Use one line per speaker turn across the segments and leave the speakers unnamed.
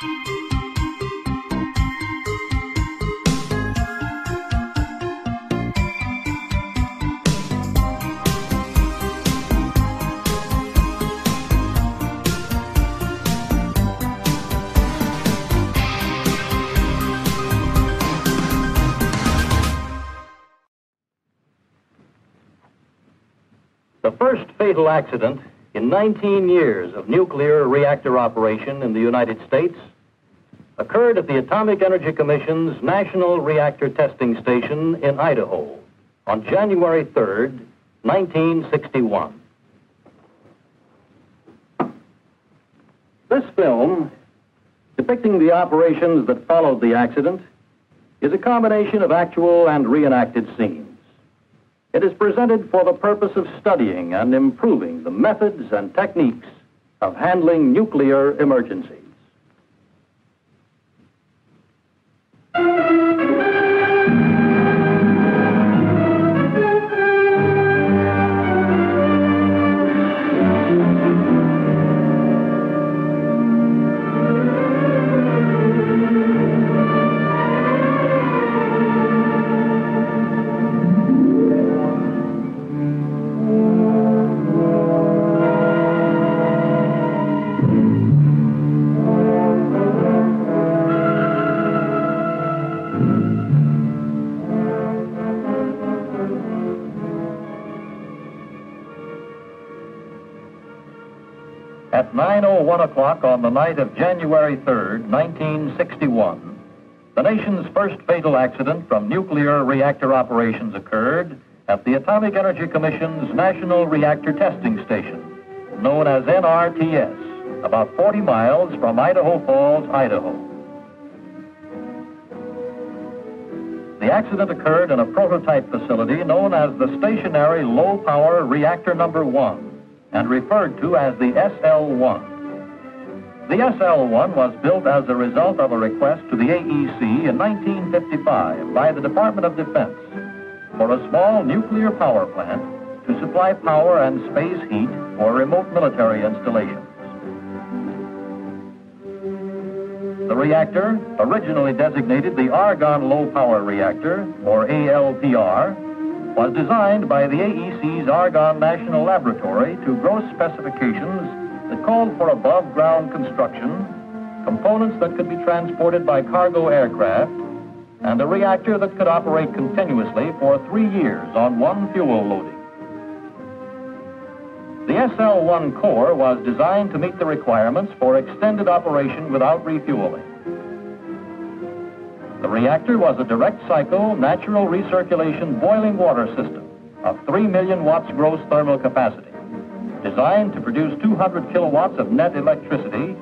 The first fatal accident in 19 years of nuclear reactor operation in the United States occurred at the Atomic Energy Commission's National Reactor Testing Station in Idaho on January 3rd, 1961. This film, depicting the operations that followed the accident, is a combination of actual and reenacted scenes. It is presented for the purpose of studying and improving the methods and techniques of handling nuclear emergencies. At 9:01 o'clock on the night of January 3rd, 1961, the nation's first fatal accident from nuclear reactor operations occurred at the Atomic Energy Commission's National Reactor Testing Station, known as NRTS, about 40 miles from Idaho Falls, Idaho. The accident occurred in a prototype facility known as the Stationary Low Power Reactor Number 1, and referred to as the SL-1. The SL-1 was built as a result of a request to the AEC in 1955 by the Department of Defense for a small nuclear power plant to supply power and space heat for remote military installations. The reactor, originally designated the Argon Low Power Reactor, or ALPR, was designed by the AEC's Argonne National Laboratory to gross specifications that called for above-ground construction, components that could be transported by cargo aircraft, and a reactor that could operate continuously for 3 years on one fuel loading. The SL-1 core was designed to meet the requirements for extended operation without refueling. The reactor was a direct cycle, natural recirculation boiling water system of 3 million watts gross thermal capacity, designed to produce 200 kilowatts of net electricity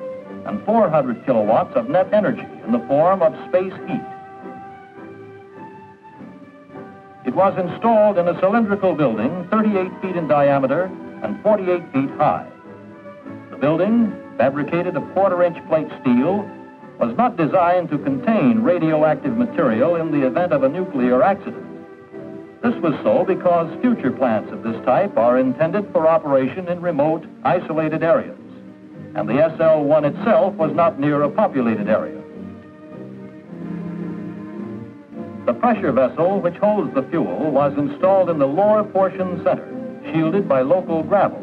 and 400 kilowatts of net energy in the form of space heat. It was installed in a cylindrical building 38 feet in diameter and 48 feet high. The building, fabricated of quarter-inch plate steel, was not designed to contain radioactive material in the event of a nuclear accident. This was so because future plants of this type are intended for operation in remote, isolated areas, and the SL-1 itself was not near a populated area. The pressure vessel which holds the fuel was installed in the lower portion center, shielded by local gravel.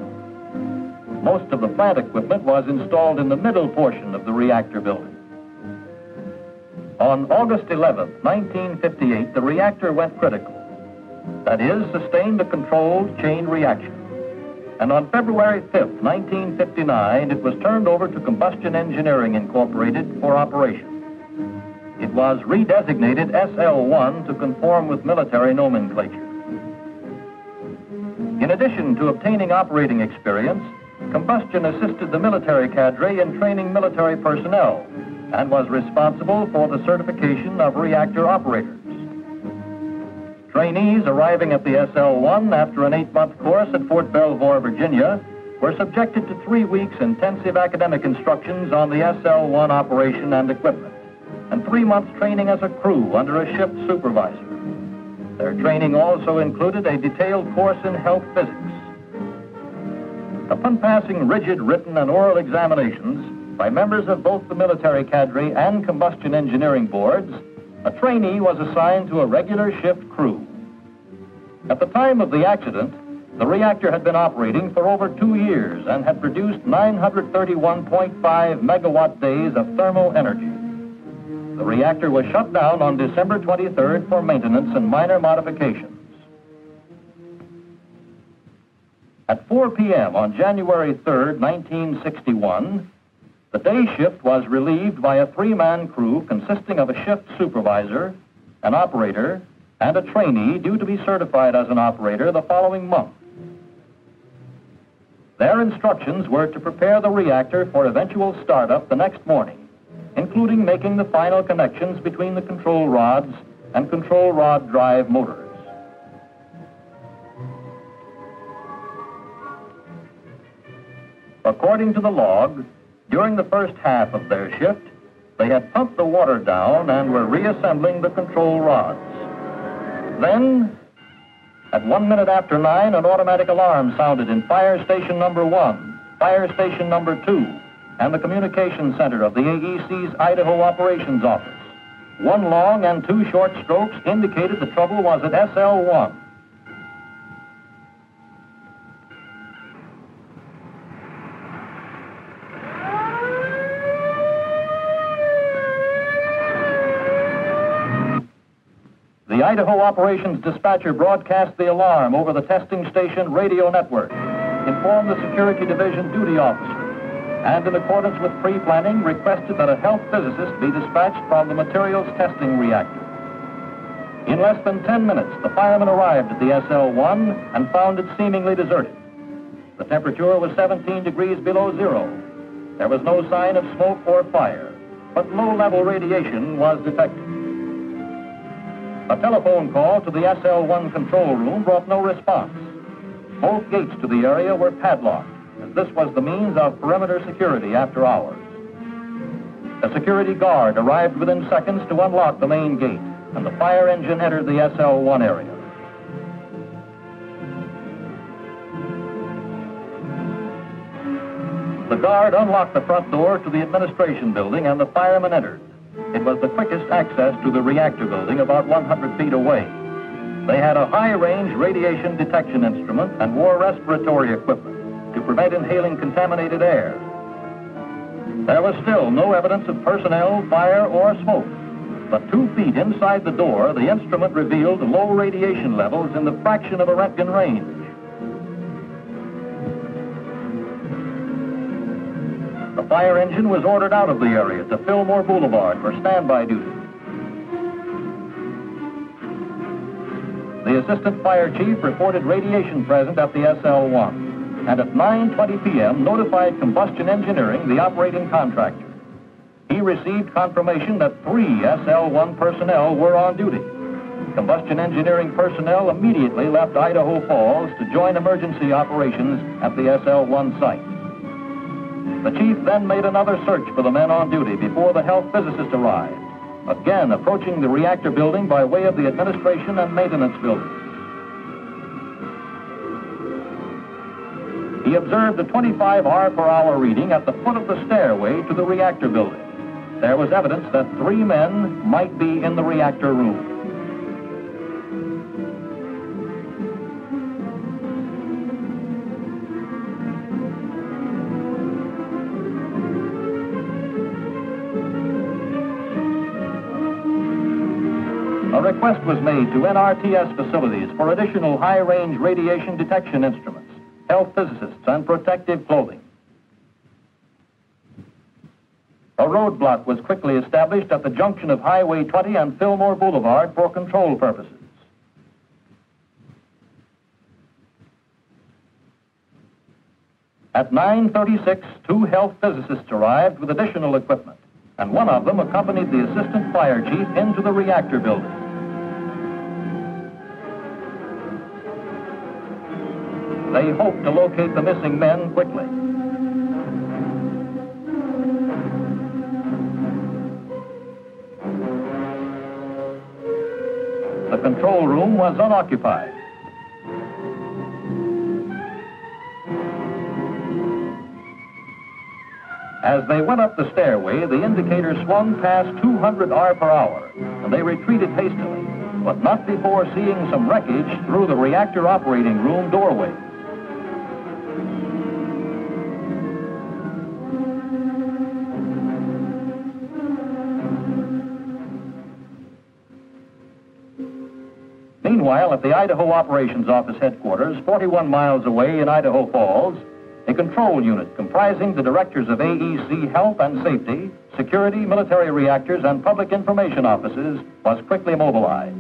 Most of the plant equipment was installed in the middle portion of the reactor building. On August 11, 1958, the reactor went critical. That is, sustained a controlled chain reaction. And on February 5, 1959, it was turned over to Combustion Engineering Incorporated for operation. It was redesignated SL-1 to conform with military nomenclature. In addition to obtaining operating experience, Combustion assisted the military cadre in training military personnel and was responsible for the certification of reactor operators. Trainees arriving at the SL-1 after an 8-month course at Fort Belvoir, Virginia, were subjected to 3 weeks intensive academic instructions on the SL-1 operation and equipment, and 3 months training as a crew under a ship supervisor. Their training also included a detailed course in health physics. Upon passing rigid written and oral examinations, by members of both the military cadre and combustion engineering boards, a trainee was assigned to a regular shift crew. At the time of the accident, the reactor had been operating for over 2 years and had produced 931.5 megawatt days of thermal energy. The reactor was shut down on December 23rd for maintenance and minor modifications. At 4 p.m. on January 3rd, 1961, the day shift was relieved by a 3-man crew consisting of a shift supervisor, an operator, and a trainee due to be certified as an operator the following month. Their instructions were to prepare the reactor for eventual startup the next morning, including making the final connections between the control rods and control rod drive motors. According to the log, during the first half of their shift, they had pumped the water down and were reassembling the control rods. Then, at 1 minute after 9, an automatic alarm sounded in Fire Station Number 1, Fire Station Number 2, and the Communication Center of the AEC's Idaho Operations Office. 1 long and 2 short strokes indicated the trouble was at SL1. The Idaho Operations Dispatcher broadcast the alarm over the testing station radio network, informed the Security Division duty officer, and in accordance with pre-planning, requested that a health physicist be dispatched from the materials testing reactor. In less than 10 minutes, the firemen arrived at the SL1 and found it seemingly deserted. The temperature was 17 degrees below zero. There was no sign of smoke or fire, but low-level radiation was detected. A telephone call to the SL1 control room brought no response. Both gates to the area were padlocked, as this was the means of perimeter security after hours. A security guard arrived within seconds to unlock the main gate, and the fire engine entered the SL1 area. The guard unlocked the front door to the administration building, and the firemen entered. It was the quickest access to the reactor building, about 100 feet away. They had a high-range radiation detection instrument and wore respiratory equipment to prevent inhaling contaminated air. There was still no evidence of personnel, fire, or smoke. But 2 feet inside the door, the instrument revealed low radiation levels in the fraction of a Roentgen range. The fire engine was ordered out of the area to Fillmore Boulevard for standby duty. The assistant fire chief reported radiation present at the SL1, and at 9:20 p.m. notified Combustion Engineering, the operating contractor. He received confirmation that 3 SL1 personnel were on duty. Combustion Engineering personnel immediately left Idaho Falls to join emergency operations at the SL1 site. The chief then made another search for the men on duty before the health physicist arrived, again approaching the reactor building by way of the administration and maintenance building. He observed a 25 R/hour reading at the foot of the stairway to the reactor building. There was evidence that 3 men might be in the reactor room. A request was made to NRTS facilities for additional high-range radiation detection instruments, health physicists, and protective clothing. A roadblock was quickly established at the junction of Highway 20 and Fillmore Boulevard for control purposes. At 9:36, 2 health physicists arrived with additional equipment, and one of them accompanied the assistant fire chief into the reactor building. They hoped to locate the missing men quickly. The control room was unoccupied. As they went up the stairway, the indicator swung past 200 r/h, and they retreated hastily, but not before seeing some wreckage through the reactor operating room doorway. Meanwhile, at the Idaho Operations Office headquarters, 41 miles away in Idaho Falls, a control unit comprising the directors of AEC Health and Safety, Security, Military Reactors, and Public Information Offices was quickly mobilized.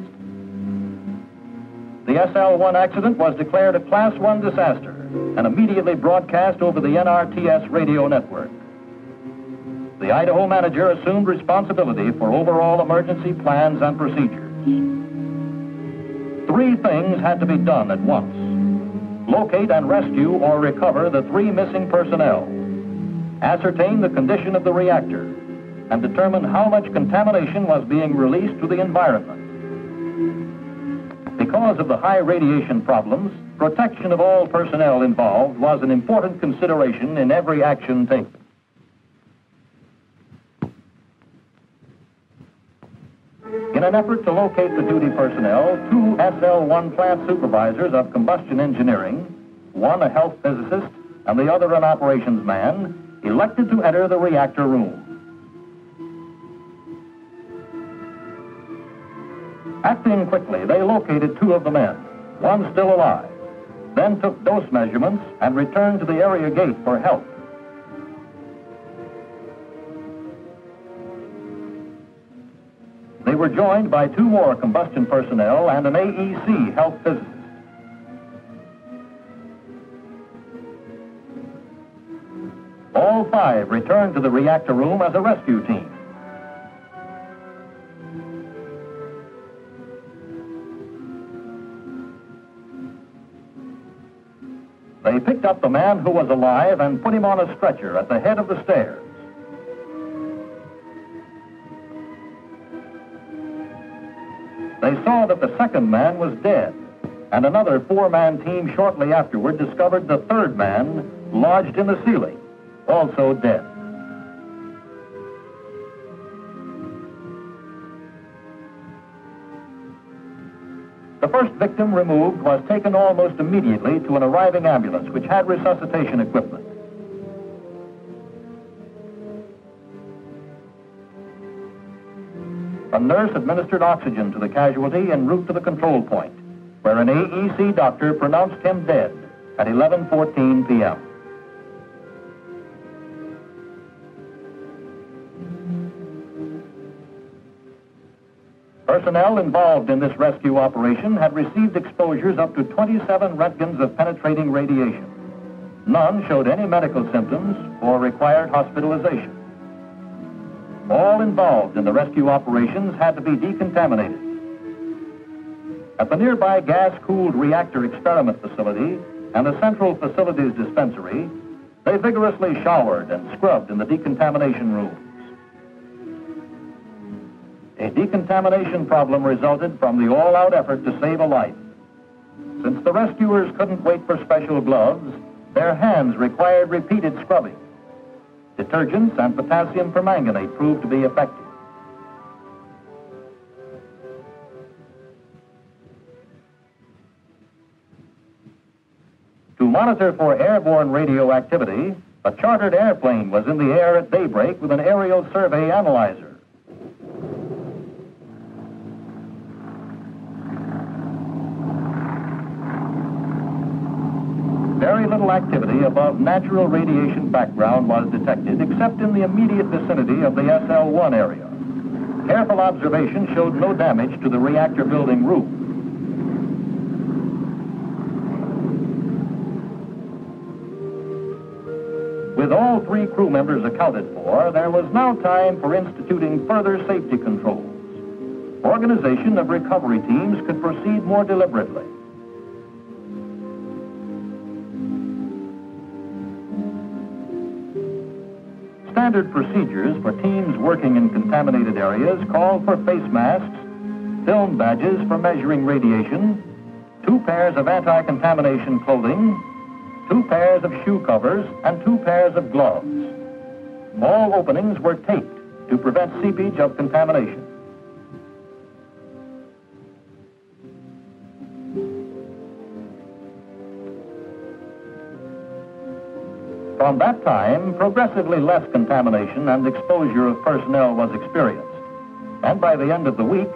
The SL-1 accident was declared a Class 1 disaster and immediately broadcast over the NRTS radio network. The Idaho manager assumed responsibility for overall emergency plans and procedures. 3 things had to be done at once: locate and rescue or recover the 3 missing personnel, ascertain the condition of the reactor, and determine how much contamination was being released to the environment. Because of the high radiation problems, protection of all personnel involved was an important consideration in every action taken. In an effort to locate the duty personnel, 2 SL-1 plant supervisors of combustion engineering, one a health physicist and the other an operations man, elected to enter the reactor room. Acting quickly, they located 2 of the men, one still alive, then took dose measurements and returned to the area gate for help. They were joined by 2 more combustion personnel and an AEC health physicist. All 5 returned to the reactor room as a rescue team. They picked up the man who was alive and put him on a stretcher at the head of the stairs. They saw that the second man was dead, and another 4-man team shortly afterward discovered the 3rd man lodged in the ceiling, also dead. The first victim removed was taken almost immediately to an arriving ambulance which had resuscitation equipment. A nurse administered oxygen to the casualty en route to the control point, where an AEC doctor pronounced him dead at 11:14 p.m. Personnel involved in this rescue operation had received exposures up to 27 roentgens of penetrating radiation. None showed any medical symptoms or required hospitalization. All involved in the rescue operations had to be decontaminated. At the nearby gas-cooled reactor experiment facility and the central facilities dispensary, they vigorously showered and scrubbed in the decontamination rooms. A decontamination problem resulted from the all-out effort to save a life. Since the rescuers couldn't wait for special gloves, their hands required repeated scrubbing. Detergents and potassium permanganate proved to be effective. To monitor for airborne radioactivity, a chartered airplane was in the air at daybreak with an aerial survey analyzer. Very little activity above natural radiation background was detected, except in the immediate vicinity of the SL-1 area. Careful observation showed no damage to the reactor building roof. With all 3 crew members accounted for, there was now time for instituting further safety controls. Organization of recovery teams could proceed more deliberately. Standard procedures for teams working in contaminated areas called for face masks, film badges for measuring radiation, 2 pairs of anti-contamination clothing, 2 pairs of shoe covers, and 2 pairs of gloves. All openings were taped to prevent seepage of contamination. From that time, progressively less contamination and exposure of personnel was experienced. And by the end of the week,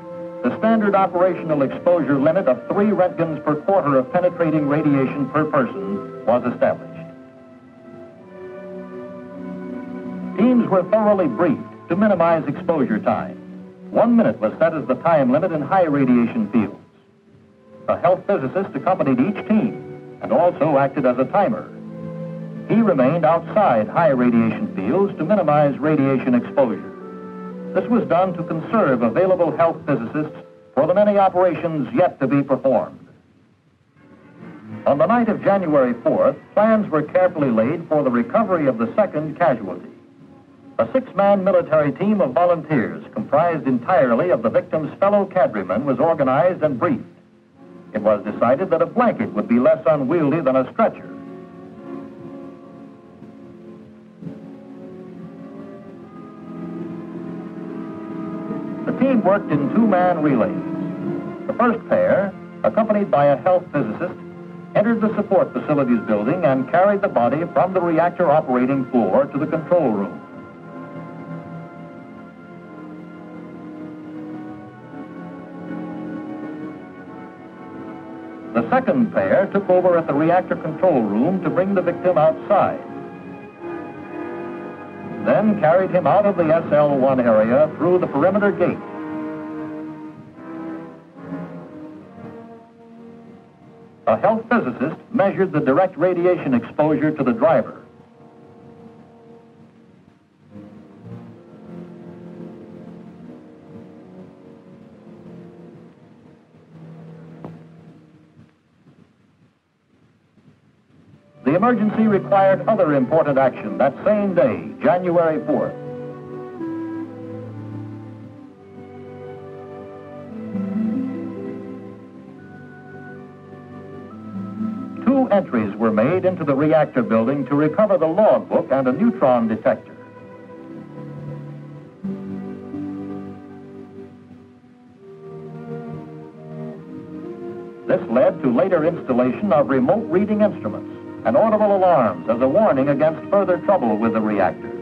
the standard operational exposure limit of 3 Roentgens per quarter of penetrating radiation per person was established. Teams were thoroughly briefed to minimize exposure time. 1 minute was set as the time limit in high radiation fields. A health physicist accompanied each team and also acted as a timer. He remained outside high radiation fields to minimize radiation exposure. This was done to conserve available health physicists for the many operations yet to be performed. On the night of January 4th, plans were carefully laid for the recovery of the second casualty. A 6-man military team of volunteers, comprised entirely of the victim's fellow cadremen, was organized and briefed. It was decided that a blanket would be less unwieldy than a stretcher. The team worked in 2-man relays. The first pair, accompanied by a health physicist, entered the support facilities building and carried the body from the reactor operating floor to the control room. The second pair took over at the reactor control room to bring the victim outside, then carried him out of the SL1 area through the perimeter gate. A health physicist measured the direct radiation exposure to the driver. The emergency required other important action that same day, January 4th. Two entries were made into the reactor building to recover the logbook and a neutron detector. This led to later installation of remote reading instruments and audible alarms as a warning against further trouble with the reactor.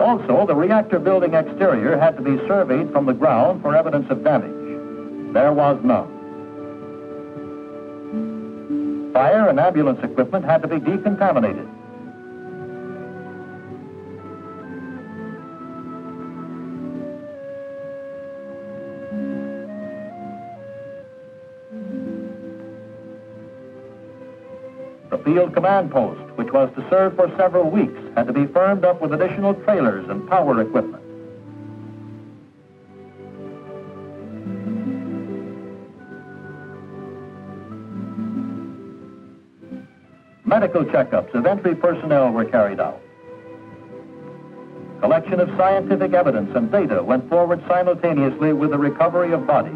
Also, the reactor building exterior had to be surveyed from the ground for evidence of damage. There was none. Fire and ambulance equipment had to be decontaminated. The field command post, which was to serve for several weeks, had to be firmed up with additional trailers and power equipment. Medical checkups of entry personnel were carried out. Collection of scientific evidence and data went forward simultaneously with the recovery of bodies.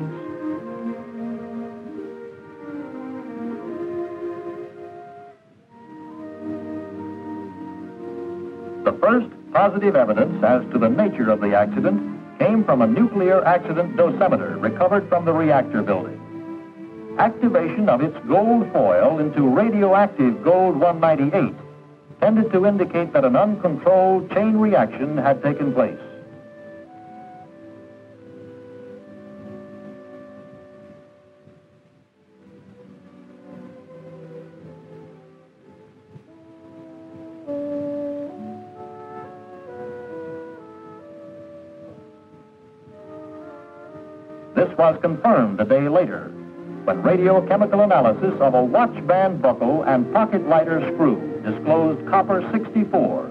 The first positive evidence as to the nature of the accident came from a nuclear accident dosimeter recovered from the reactor building. Activation of its gold foil into radioactive gold-198 tended to indicate that an uncontrolled chain reaction had taken place. This was confirmed a day later, when radiochemical analysis of a watch band buckle and pocket lighter screw disclosed copper 64.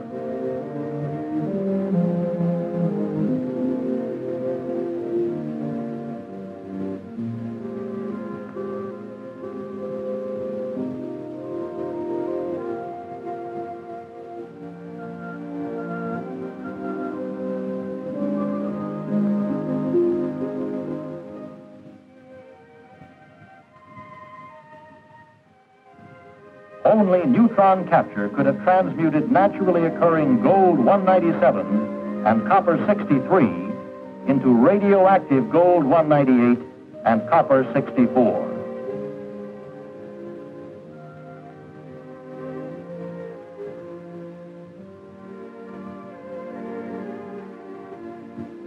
Only neutron capture could have transmuted naturally occurring gold-197 and copper-63 into radioactive gold-198 and copper-64.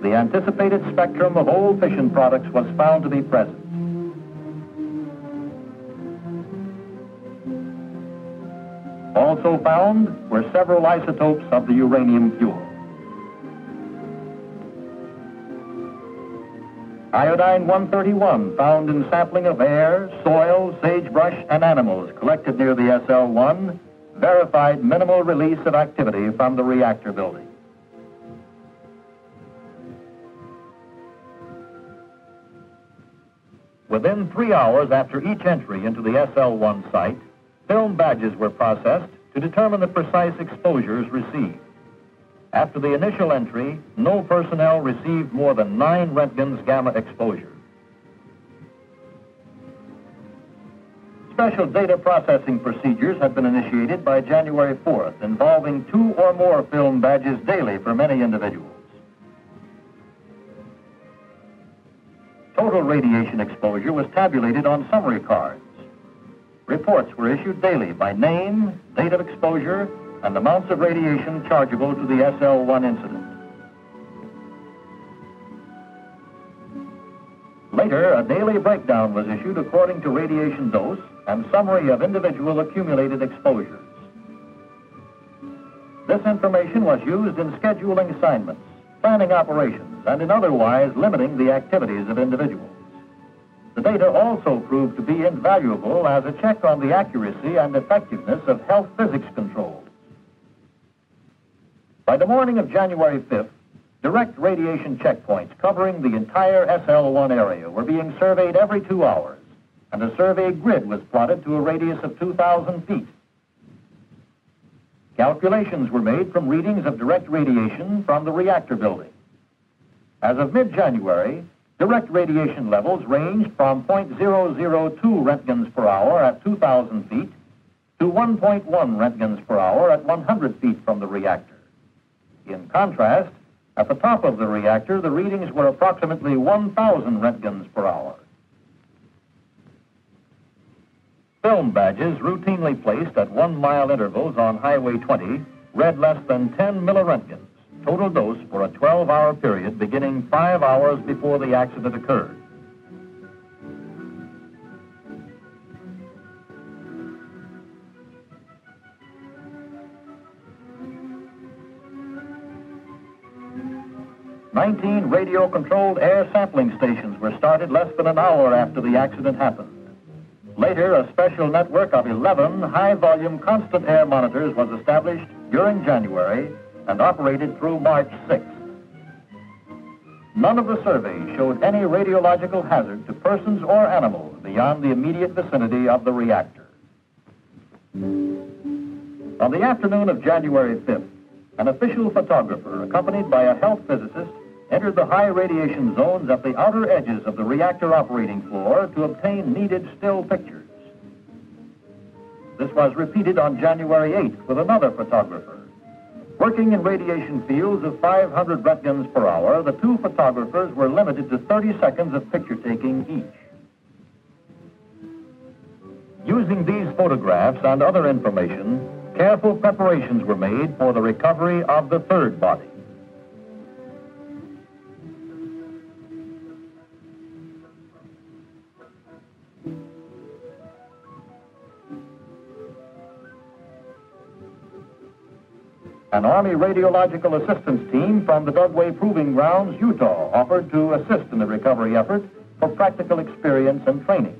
The anticipated spectrum of old fission products was found to be present. Also found were several isotopes of the uranium fuel. Iodine-131 found in sampling of air, soil, sagebrush, and animals collected near the SL-1 verified minimal release of activity from the reactor building. Within 3 hours after each entry into the SL-1 site, film badges were processed to determine the precise exposures received. After the initial entry, no personnel received more than 9 Roentgen's gamma exposure. Special data processing procedures had been initiated by January 4th, involving 2 or more film badges daily for many individuals. Total radiation exposure was tabulated on summary cards. Reports were issued daily by name, date of exposure, and amounts of radiation chargeable to the SL-1 incident. Later, a daily breakdown was issued according to radiation dose and summary of individual accumulated exposures. This information was used in scheduling assignments, planning operations, and in otherwise limiting the activities of individuals. The data also proved to be invaluable as a check on the accuracy and effectiveness of health physics controls. By the morning of January 5th, direct radiation checkpoints covering the entire SL-1 area were being surveyed every 2 hours, and a survey grid was plotted to a radius of 2,000 feet. Calculations were made from readings of direct radiation from the reactor building. As of mid-January, direct radiation levels ranged from 0.002 Roentgens per hour at 2,000 feet to 1.1 Roentgens per hour at 100 feet from the reactor. In contrast, at the top of the reactor, the readings were approximately 1,000 Roentgens per hour. Film badges routinely placed at 1 mile intervals on Highway 20 read less than 10 milliroentgens, total dose for a 12-hour period beginning 5 hours before the accident occurred. "19 radio-controlled air sampling stations were started less than an hour after the accident happened. Later, a special network of 11 high-volume constant air monitors was established during January and operated through March 6th. None of the surveys showed any radiological hazard to persons or animals beyond the immediate vicinity of the reactor. On the afternoon of January 5th, an official photographer, accompanied by a health physicist, entered the high radiation zones at the outer edges of the reactor operating floor to obtain needed still pictures. This was repeated on January 8th with another photographer. Working in radiation fields of 500 Roentgens per hour, the 2 photographers were limited to 30 seconds of picture taking each. Using these photographs and other information, careful preparations were made for the recovery of the third body. An Army Radiological Assistance Team from the Dugway Proving Grounds, Utah, offered to assist in the recovery effort for practical experience and training.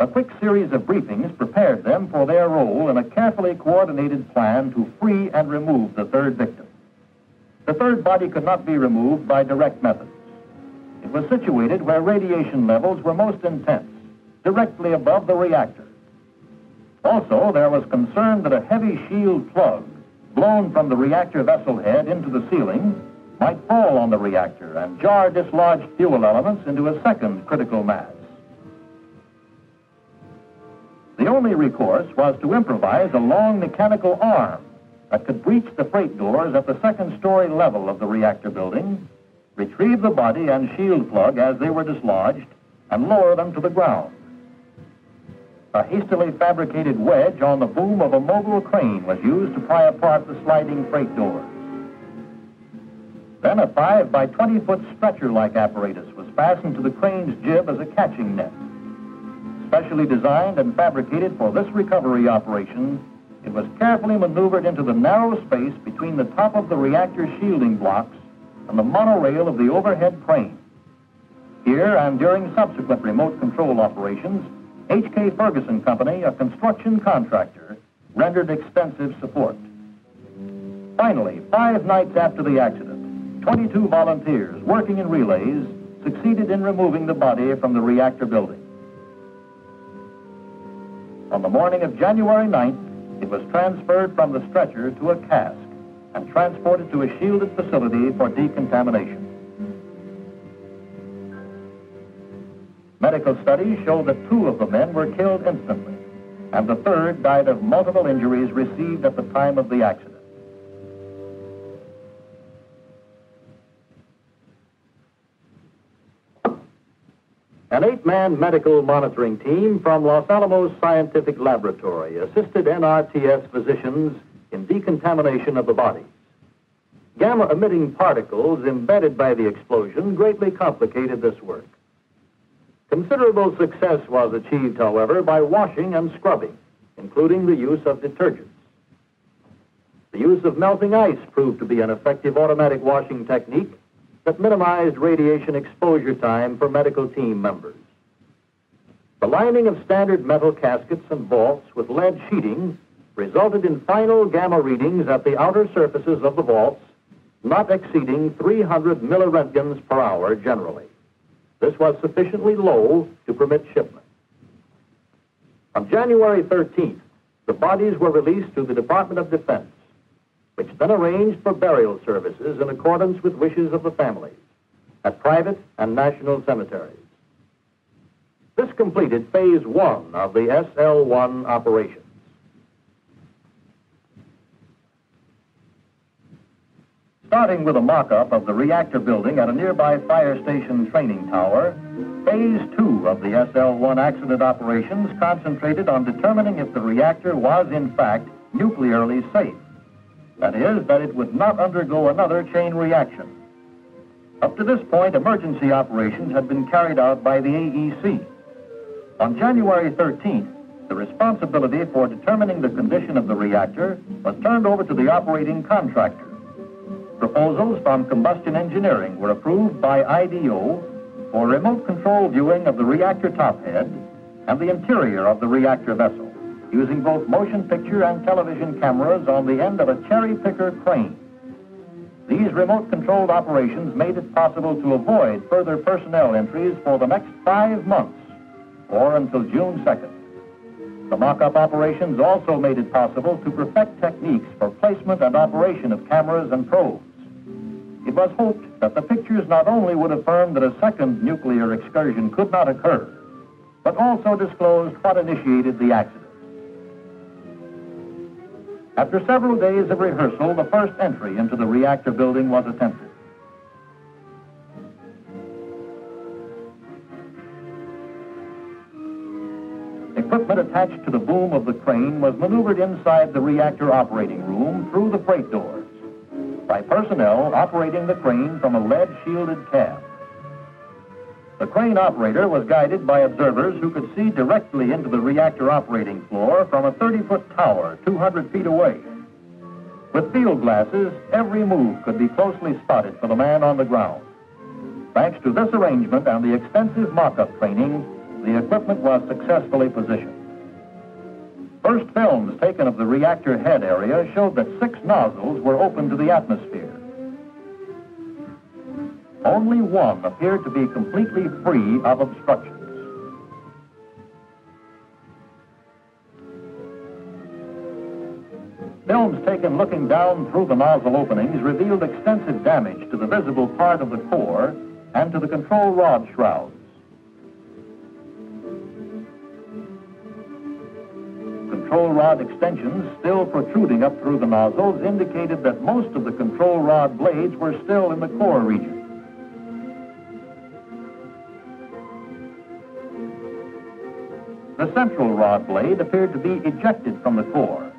A quick series of briefings prepared them for their role in a carefully coordinated plan to free and remove the third victim. The third body could not be removed by direct methods. It was situated where radiation levels were most intense, directly above the reactor. Also, there was concern that a heavy shield plug, blown from the reactor vessel head into the ceiling, might fall on the reactor and jar dislodged fuel elements into a second critical mass. The only recourse was to improvise a long mechanical arm that could breach the freight doors at the second-story level of the reactor building, retrieve the body and shield plug as they were dislodged, and lower them to the ground. A hastily fabricated wedge on the boom of a mobile crane was used to pry apart the sliding freight doors. Then a 5 by 20-foot stretcher-like apparatus was fastened to the crane's jib as a catching net. Specially designed and fabricated for this recovery operation, it was carefully maneuvered into the narrow space between the top of the reactor shielding blocks and the monorail of the overhead crane. Here and during subsequent remote control operations, H.K. Ferguson Company, a construction contractor, rendered extensive support. Finally, 5 nights after the accident, 22 volunteers working in relays succeeded in removing the body from the reactor building. On the morning of January 9th, it was transferred from the stretcher to a cask and transported to a shielded facility for decontamination. Medical studies show that 2 of the men were killed instantly, and the 3rd died of multiple injuries received at the time of the accident. An 8-man medical monitoring team from Los Alamos Scientific Laboratory assisted NRTS physicians in decontamination of the bodies. Gamma-emitting particles embedded by the explosion greatly complicated this work. Considerable success was achieved, however, by washing and scrubbing, including the use of detergents. The use of melting ice proved to be an effective automatic washing technique that minimized radiation exposure time for medical team members. The lining of standard metal caskets and vaults with lead sheeting resulted in final gamma readings at the outer surfaces of the vaults not exceeding 300 milliroentgens per hour generally. This was sufficiently low to permit shipment. On January 13th, the bodies were released to the Department of Defense, which then arranged for burial services in accordance with wishes of the families at private and national cemeteries. This completed phase 1 of the SL-1 operations. Starting with a mock-up of the reactor building at a nearby fire station training tower, phase 2 of the SL-1 accident operations concentrated on determining if the reactor was in fact nuclearly safe. That is, that it would not undergo another chain reaction. Up to this point, emergency operations had been carried out by the AEC. On January 13th, the responsibility for determining the condition of the reactor was turned over to the operating contractor. Proposals from combustion engineering were approved by IDO for remote control viewing of the reactor top head and the interior of the reactor vessel, using both motion picture and television cameras on the end of a cherry picker crane. These remote-controlled operations made it possible to avoid further personnel entries for the next 5 months, or until June 2nd. The mock-up operations also made it possible to perfect techniques for placement and operation of cameras and probes. It was hoped that the pictures not only would affirm that a second nuclear excursion could not occur, but also disclosed what initiated the accident. After several days of rehearsal, the first entry into the reactor building was attempted. Equipment attached to the boom of the crane was maneuvered inside the reactor operating room through the freight doors by personnel operating the crane from a lead-shielded cab. The crane operator was guided by observers who could see directly into the reactor operating floor from a 30-foot tower 200 feet away. With field glasses, every move could be closely spotted for the man on the ground. Thanks to this arrangement and the extensive mock-up training, the equipment was successfully positioned. First films taken of the reactor head area showed that 6 nozzles were open to the atmosphere. Only one appeared to be completely free of obstructions. Films taken looking down through the nozzle openings revealed extensive damage to the visible part of the core and to the control rod shrouds. control rod extensions still protruding up through the nozzles indicated that most of the control rod blades were still in the core region. The central rod blade appeared to be ejected from the core.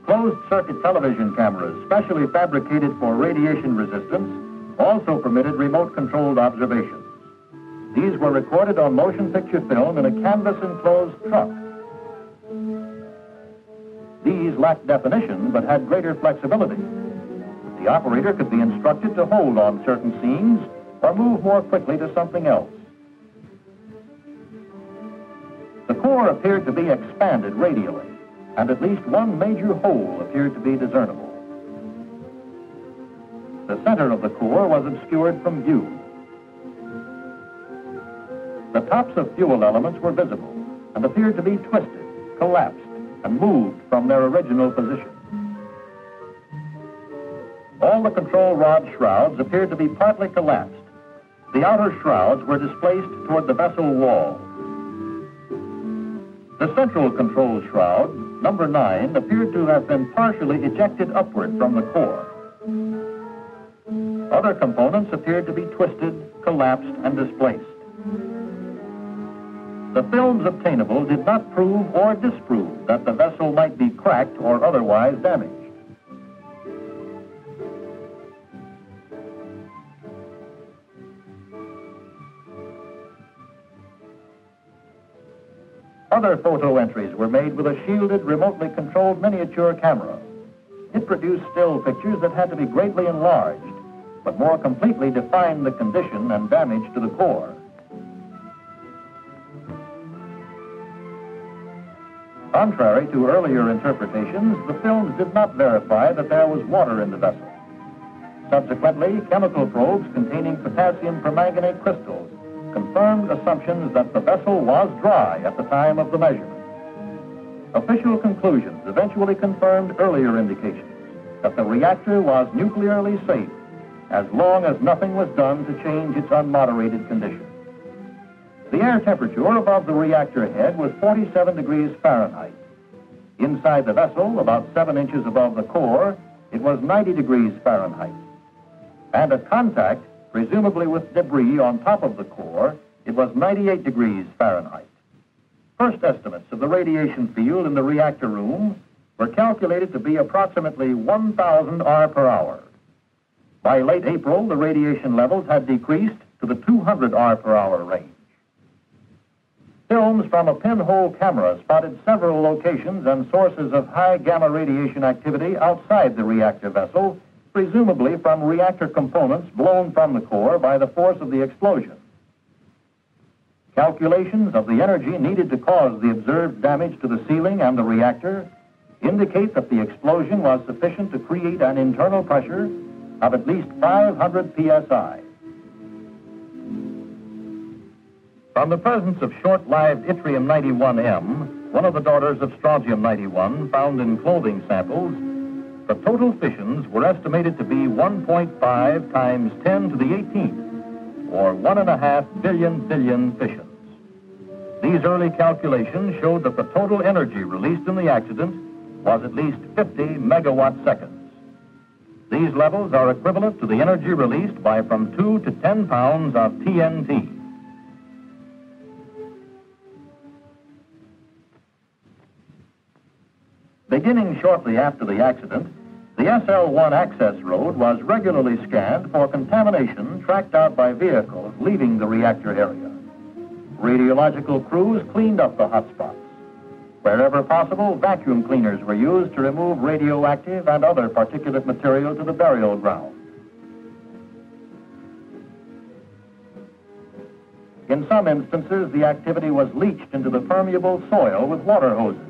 Closed-circuit television cameras, specially fabricated for radiation resistance, also permitted remote-controlled observations. These were recorded on motion picture film in a canvas-enclosed truck. These lacked definition but had greater flexibility. The operator could be instructed to hold on certain scenes or move more quickly to something else. The core appeared to be expanded radially, and at least one major hole appeared to be discernible. The center of the core was obscured from view. The tops of fuel elements were visible and appeared to be twisted, collapsed, and moved from their original position. All the control rod shrouds appeared to be partly collapsed. The outer shrouds were displaced toward the vessel wall. The central control shroud, number 9, appeared to have been partially ejected upward from the core. Other components appeared to be twisted, collapsed, and displaced. The films obtainable did not prove or disprove that the vessel might be cracked or otherwise damaged. Other photo entries were made with a shielded, remotely controlled miniature camera. It produced still pictures that had to be greatly enlarged, but more completely defined the condition and damage to the core. Contrary to earlier interpretations, the films did not verify that there was water in the vessel. Subsequently, chemical probes containing potassium permanganate crystals confirmed assumptions that the vessel was dry at the time of the measurement. Official conclusions eventually confirmed earlier indications that the reactor was nuclearly safe as long as nothing was done to change its unmoderated condition. The air temperature above the reactor head was 47 degrees Fahrenheit. Inside the vessel, about 7 inches above the core, it was 90 degrees Fahrenheit. And at contact, presumably with debris on top of the core, it was 98 degrees Fahrenheit. First estimates of the radiation field in the reactor room were calculated to be approximately 1,000 R per hour. By late April, the radiation levels had decreased to the 200 R per hour range. Films from a pinhole camera spotted several locations and sources of high gamma radiation activity outside the reactor vessel, presumably from reactor components blown from the core by the force of the explosion. Calculations of the energy needed to cause the observed damage to the ceiling and the reactor indicate that the explosion was sufficient to create an internal pressure of at least 500 psi. From the presence of short-lived yttrium-91M, one of the daughters of strontium-91 found in clothing samples, the total fissions were estimated to be 1.5 times 10 to the 18th, or 1.5 billion fissions. These early calculations showed that the total energy released in the accident was at least 50 megawatt seconds. These levels are equivalent to the energy released by from 2 to 10 pounds of TNT. Beginning shortly after the accident, the SL-1 access road was regularly scanned for contamination tracked out by vehicles leaving the reactor area. Radiological crews cleaned up the hotspots. Wherever possible, vacuum cleaners were used to remove radioactive and other particulate material to the burial ground. In some instances, the activity was leached into the permeable soil with water hoses.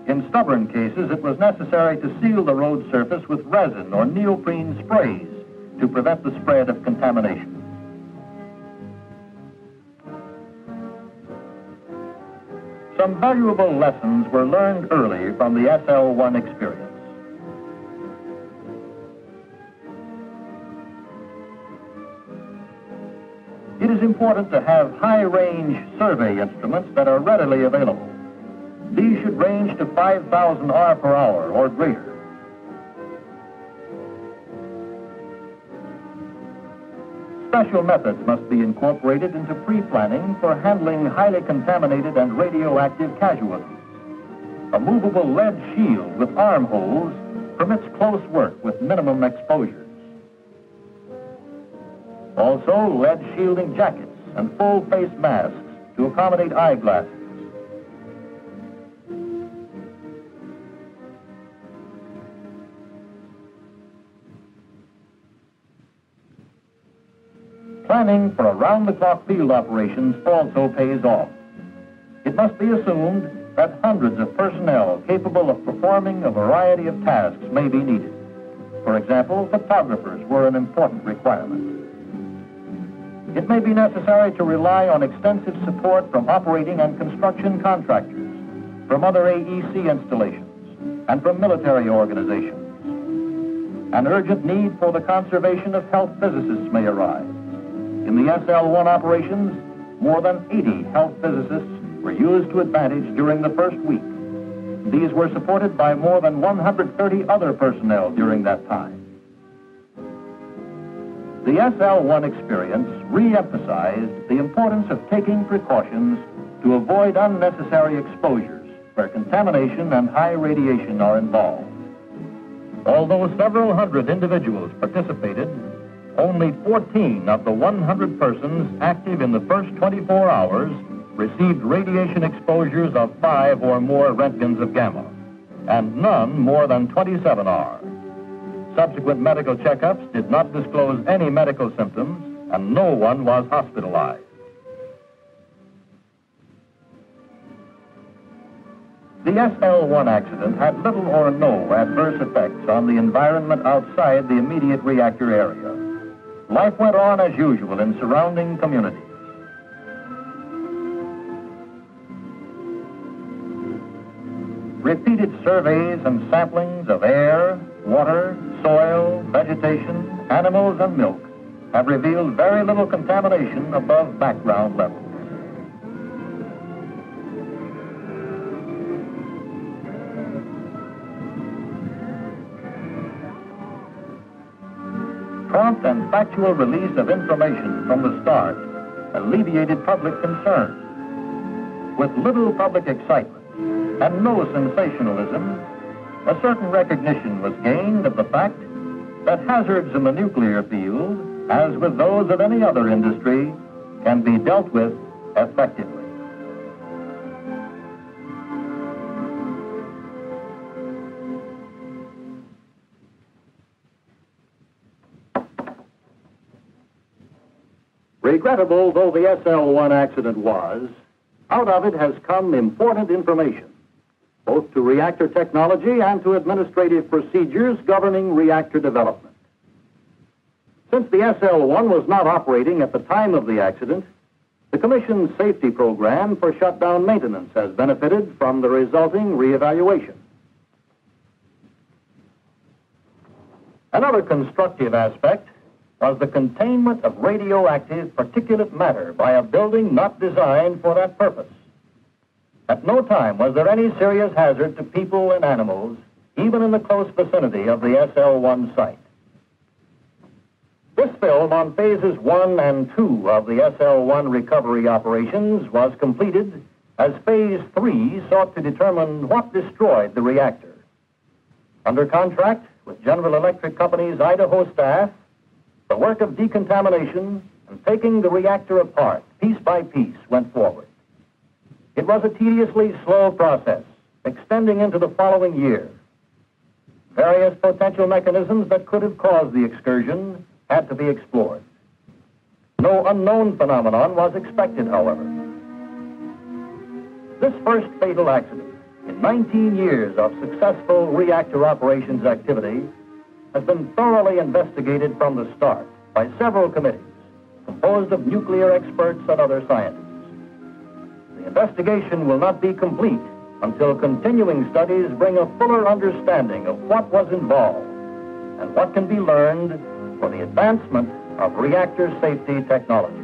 In stubborn cases, it was necessary to seal the road surface with resin or neoprene sprays to prevent the spread of contamination. Some valuable lessons were learned early from the SL-1 experience. is important to have high-range survey instruments that are readily available. These should range to 5,000 R per hour or greater. Special methods must be incorporated into pre-planning for handling highly contaminated and radioactive casualties. A movable lead shield with armholes permits close work with minimum exposures. Also, lead shielding jackets and full-face masks to accommodate eyeglasses. Planning for around-the-clock field operations also pays off. It must be assumed that hundreds of personnel capable of performing a variety of tasks may be needed. For example, photographers were an important requirement. It may be necessary to rely on extensive support from operating and construction contractors, from other AEC installations, and from military organizations. An urgent need for the conservation of health physicists may arise. In the SL-1 operations, more than 80 health physicists were used to advantage during the first week. These were supported by more than 130 other personnel during that time. The SL-1 experience re-emphasized the importance of taking precautions to avoid unnecessary exposures where contamination and high radiation are involved. Although several hundred individuals participated, only 14 of the 100 persons active in the first 24 hours received radiation exposures of 5 or more Roentgens of gamma, and none more than 27 R. Subsequent medical checkups did not disclose any medical symptoms, and no one was hospitalized. The SL-1 accident had little or no adverse effects on the environment outside the immediate reactor area. Life went on as usual in surrounding communities. Repeated surveys and samplings of air, water, soil, vegetation, animals, and milk have revealed very little contamination above background levels. Prompt and factual release of information from the start alleviated public concern. With little public excitement and no sensationalism, a certain recognition was gained of the fact that hazards in the nuclear field, as with those of any other industry, can be dealt with effectively. Regrettable though the SL-1 accident was, out of it has come important information, both to reactor technology and to administrative procedures governing reactor development. Since the SL-1 was not operating at the time of the accident, the Commission's safety program for shutdown maintenance has benefited from the resulting reevaluation. Another constructive aspect was the containment of radioactive particulate matter by a building not designed for that purpose. At no time was there any serious hazard to people and animals, even in the close vicinity of the SL-1 site. This film on phases 1 and 2 of the SL-1 recovery operations was completed as phase 3 sought to determine what destroyed the reactor. Under contract with General Electric Company's Idaho staff, the work of decontamination and taking the reactor apart piece by piece went forward. It was a tediously slow process, extending into the following year. Various potential mechanisms that could have caused the excursion had to be explored. No unknown phenomenon was expected, however. This first fatal accident in 19 years of successful reactor operations activity has been thoroughly investigated from the start by several committees composed of nuclear experts and other scientists. The investigation will not be complete until continuing studies bring a fuller understanding of what was involved and what can be learned for the advancement of reactor safety technology.